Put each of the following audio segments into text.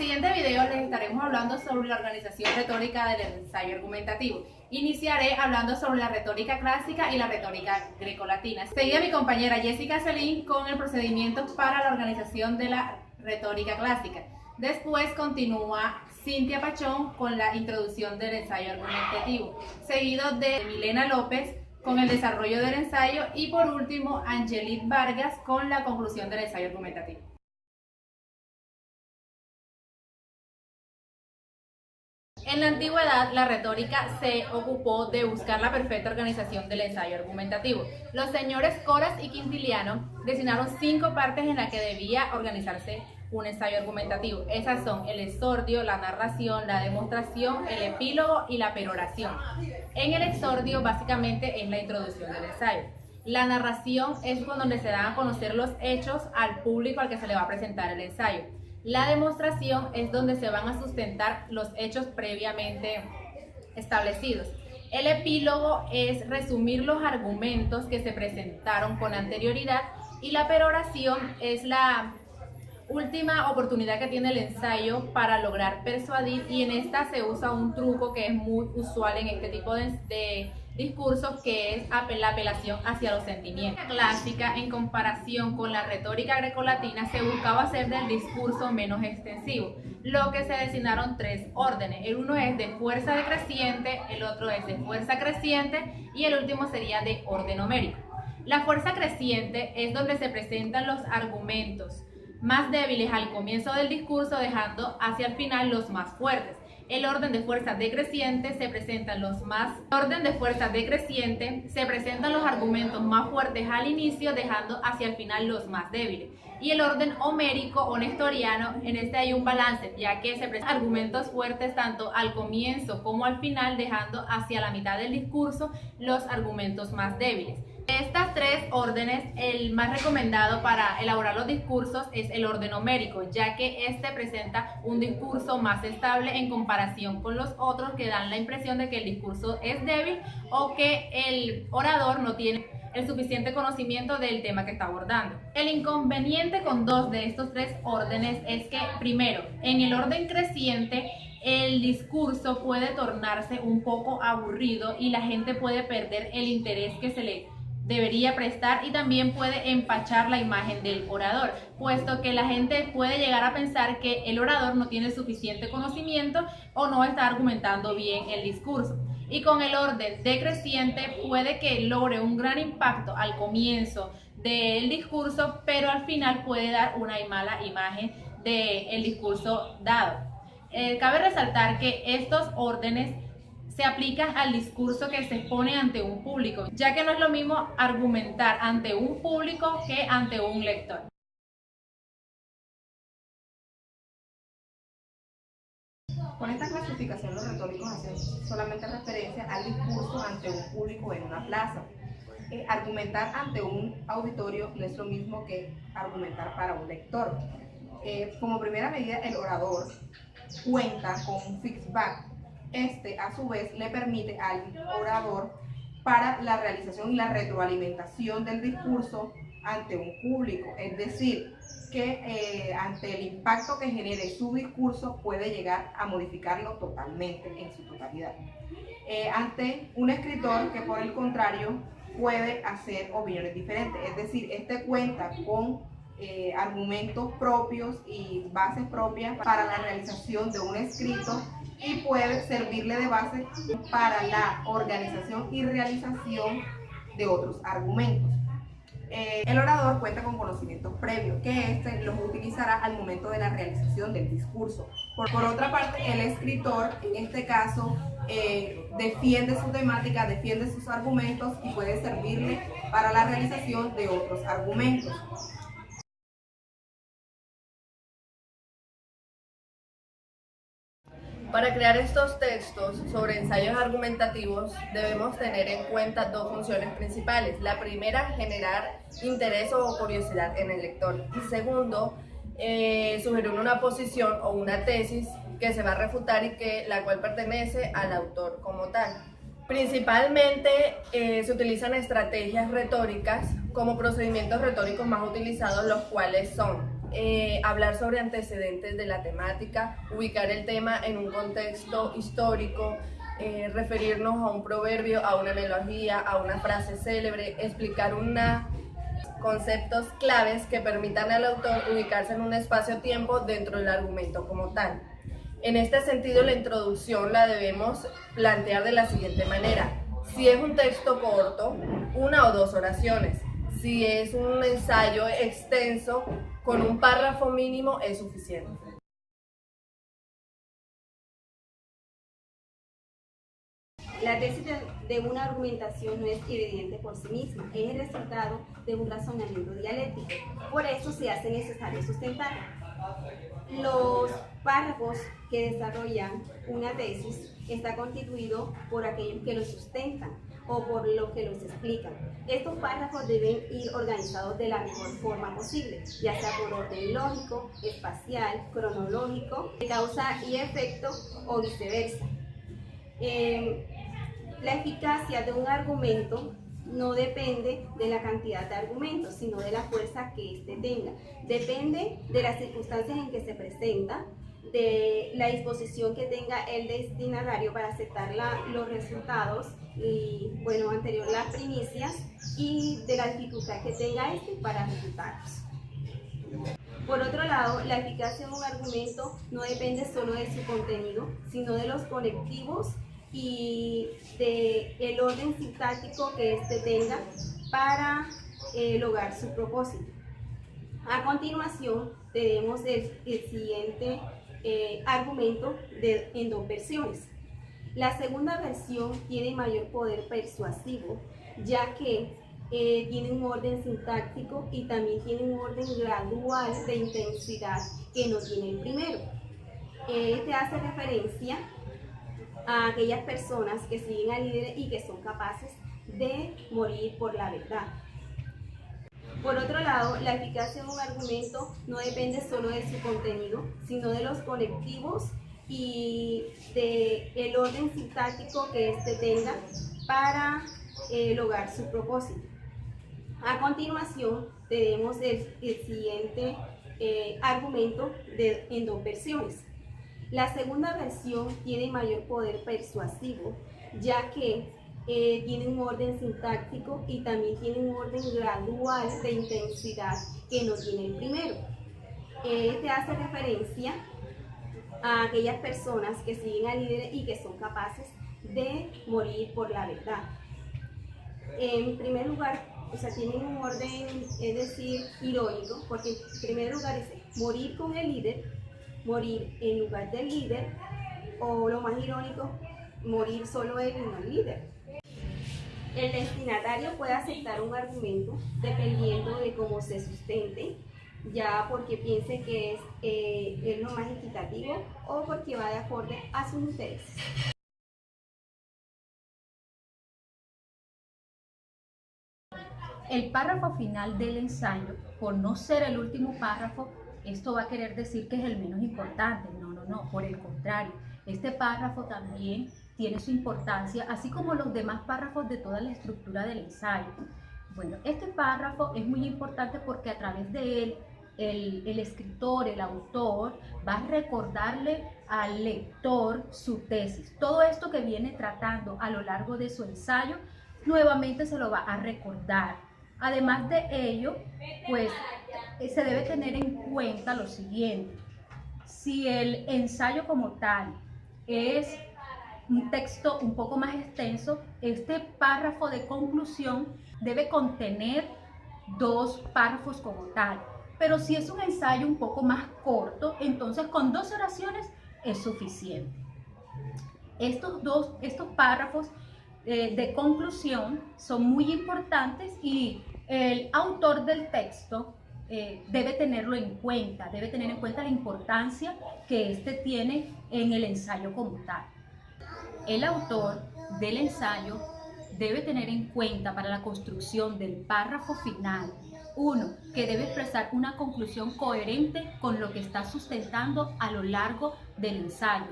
siguiente video les estaremos hablando sobre la organización retórica del ensayo argumentativo. Iniciaré hablando sobre la retórica clásica y la retórica grecolatina. Seguida mi compañera Jessica Celín con el procedimiento para la organización de la retórica clásica. Después continúa Cintia Pachón con la introducción del ensayo argumentativo, seguido de Milena López con el desarrollo del ensayo y por último Angelit Vargas con la conclusión del ensayo argumentativo. En la antigüedad, la retórica se ocupó de buscar la perfecta organización del ensayo argumentativo. Los señores Coras y Quintiliano designaron 5 partes en las que debía organizarse un ensayo argumentativo. Esas son el exordio, la narración, la demostración, el epílogo y la peroración. En el exordio, básicamente, es la introducción del ensayo. La narración es donde se dan a conocer los hechos al público al que se le va a presentar el ensayo. La demostración es donde se van a sustentar los hechos previamente establecidos. El epílogo es resumir los argumentos que se presentaron con anterioridad y la peroración es la última oportunidad que tiene el ensayo para lograr persuadir, y en esta se usa un truco que es muy usual en este tipo de discursos, que es la apelación hacia los sentimientos. La clásica, en comparación con la retórica grecolatina, se buscaba hacer del discurso menos extensivo, lo que se designaron 3 órdenes. El uno es de fuerza decreciente, el otro es de fuerza creciente y el último sería de orden homérico. La fuerza creciente es donde se presentan los argumentos más débiles al comienzo del discurso, dejando hacia el final los más fuertes. El orden de fuerza decreciente se presentan los argumentos más fuertes al inicio, dejando hacia el final los más débiles. Y el orden homérico o nestoriano, en este hay un balance, ya que se presentan argumentos fuertes tanto al comienzo como al final, dejando hacia la mitad del discurso los argumentos más débiles. De estas 3 órdenes, el más recomendado para elaborar los discursos es el orden homérico, ya que este presenta un discurso más estable en comparación con los otros que dan la impresión de que el discurso es débil o que el orador no tiene el suficiente conocimiento del tema que está abordando. El inconveniente con 2 de estos 3 órdenes es que, primero, en el orden creciente, el discurso puede tornarse un poco aburrido y la gente puede perder el interés que se le debería prestar, y también puede empachar la imagen del orador, puesto que la gente puede llegar a pensar que el orador no tiene suficiente conocimiento o no está argumentando bien el discurso. Y con el orden decreciente puede que logre un gran impacto al comienzo del discurso, pero al final puede dar una mala imagen del discurso dado. Cabe resaltar que estos órdenes se aplican al discurso que se expone ante un público, ya que no es lo mismo argumentar ante un público que ante un lector. Con esta clasificación, los retóricos hacen solamente referencia al discurso ante un público en una plaza. Argumentar ante un auditorio no es lo mismo que argumentar para un lector. Como primera medida, el orador cuenta con un feedback. Este, a su vez, le permite al orador para la realización y la retroalimentación del discurso ante un público. Es decir, que ante el impacto que genere su discurso puede llegar a modificarlo totalmente, en su totalidad. Ante un escritor que, por el contrario, puede hacer opiniones diferentes. Es decir, este cuenta con argumentos propios y bases propias para la realización de un escrito y puede servirle de base para la organización y realización de otros argumentos. El orador cuenta con conocimientos previos que éste los utilizará al momento de la realización del discurso. Por otra parte, el escritor, en este caso, defiende su temática, defiende sus argumentos y puede servirle para la realización de otros argumentos. Para crear estos textos sobre ensayos argumentativos debemos tener en cuenta 2 funciones principales. La primera, generar interés o curiosidad en el lector. Y segundo, sugerir una posición o una tesis que se va a refutar y la cual pertenece al autor como tal. Principalmente se utilizan estrategias retóricas como procedimientos retóricos más utilizados, los cuales son hablar sobre antecedentes de la temática, ubicar el tema en un contexto histórico, referirnos a un proverbio, a una analogía, a una frase célebre, explicar conceptos claves que permitan al autor ubicarse en un espacio-tiempo dentro del argumento como tal. En este sentido, la introducción la debemos plantear de la siguiente manera. Si es un texto corto, 1 o 2 oraciones. Si es un ensayo extenso, con un párrafo mínimo es suficiente. La tesis de una argumentación no es evidente por sí misma, es el resultado de un razonamiento dialéctico. Por eso se hace necesario sustentar. Los párrafos que desarrollan una tesis está constituido por aquellos que los sustentan o por los que los explican. Estos párrafos deben ir organizados de la mejor forma posible, ya sea por orden lógico, espacial, cronológico, de causa y efecto o viceversa. La eficacia de un argumento no depende de la cantidad de argumentos, sino de la fuerza que éste tenga. Depende de las circunstancias en que se presenta, de la disposición que tenga el destinatario para aceptar los resultados y, bueno, anterior las primicias, y de la dificultad que tenga este para refutarlos. Por otro lado, la eficacia de un argumento no depende solo de su contenido, sino de los conectivos y del orden sintáctico que éste tenga para lograr su propósito. A continuación, tenemos el siguiente argumento en 2 versiones. La segunda versión tiene mayor poder persuasivo, ya que tiene un orden sintáctico y también tiene un orden gradual de intensidad que no tiene el primero. Este hace referencia a aquellas personas que siguen al líder y que son capaces de morir por la verdad. Por otro lado, la eficacia de un argumento no depende solo de su contenido, sino de los conectivos y del orden sintáctico que éste tenga para lograr su propósito. A continuación, tenemos el siguiente argumento en 2 versiones. La segunda versión tiene mayor poder persuasivo, ya que tiene un orden sintáctico y también tiene un orden gradual de intensidad que no tiene el primero. Este hace referencia a aquellas personas que siguen al líder y que son capaces de morir por la verdad. En primer lugar, tienen un orden, es decir, irónico, porque en primer lugar dice morir con el líder, morir en lugar del líder, o lo más irónico, morir solo él y no el líder. El destinatario puede aceptar un argumento dependiendo de cómo se sustente, ya porque piense que es lo más equitativo o porque va de acuerdo a sus intereses. El párrafo final del ensayo, por no ser el último párrafo, esto va a querer decir que es el menos importante. No, por el contrario. Este párrafo también tiene su importancia, así como los demás párrafos de toda la estructura del ensayo. Bueno, este párrafo es muy importante porque a través de él, el escritor, el autor, va a recordarle al lector su tesis. Todo esto que viene tratando a lo largo de su ensayo, nuevamente se lo va a recordar. Además de ello, pues se debe tener en cuenta lo siguiente. Si el ensayo como tal es un texto un poco más extenso, este párrafo de conclusión debe contener 2 párrafos como tal. Pero si es un ensayo un poco más corto, entonces con 2 oraciones es suficiente. Estos párrafos de conclusión son muy importantes y el autor del texto debe tenerlo en cuenta, debe tener en cuenta la importancia que este tiene en el ensayo como tal. El autor del ensayo debe tener en cuenta para la construcción del párrafo final Uno, que debe expresar una conclusión coherente con lo que está sustentando a lo largo del ensayo.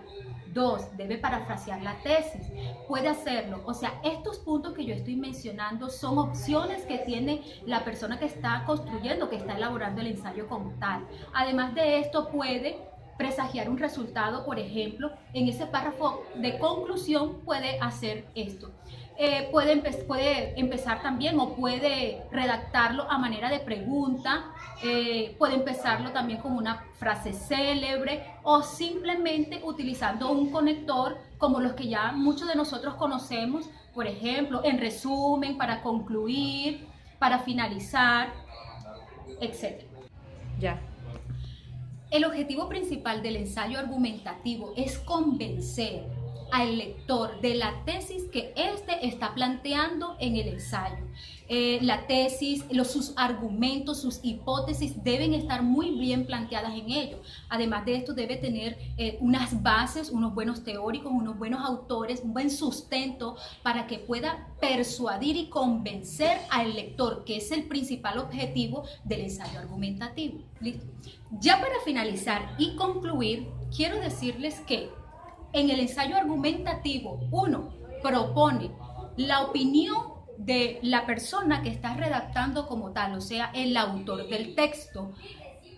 2, debe parafrasear la tesis. Puede hacerlo. O sea, estos puntos que yo estoy mencionando son opciones que tiene la persona que está construyendo, que está elaborando el ensayo como tal. Además de esto, puede presagiar un resultado, por ejemplo, en ese párrafo de conclusión puede hacer esto. Puede empezar también o puede redactarlo a manera de pregunta, puede empezarlo también con una frase célebre o simplemente utilizando un conector como los que ya muchos de nosotros conocemos, por ejemplo, en resumen, para concluir, para finalizar, etc. Ya. El objetivo principal del ensayo argumentativo es convencer al lector de la tesis que éste está planteando en el ensayo. La tesis, sus argumentos, sus hipótesis deben estar muy bien planteadas en ello. Además de esto, debe tener unas bases, unos buenos teóricos, unos buenos autores, un buen sustento para que pueda persuadir y convencer al lector, que es el principal objetivo del ensayo argumentativo. ¿Listo? Ya para finalizar y concluir, quiero decirles que en el ensayo argumentativo, uno propone la opinión de la persona que está redactando como tal, o sea, el autor del texto,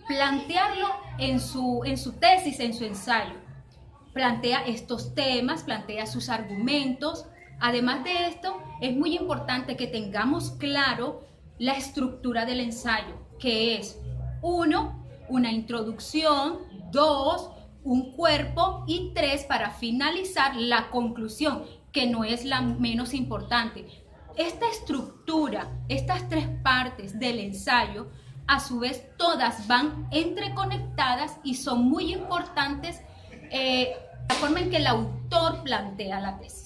plantearlo en su tesis, en su ensayo. Plantea estos temas, plantea sus argumentos. Además de esto, es muy importante que tengamos claro la estructura del ensayo, que es 1, una introducción, 2, un cuerpo y 3, para finalizar, la conclusión, que no es la menos importante. Esta estructura, estas 3 partes del ensayo, a su vez todas van entreconectadas y son muy importantes la forma en que el autor plantea la tesis.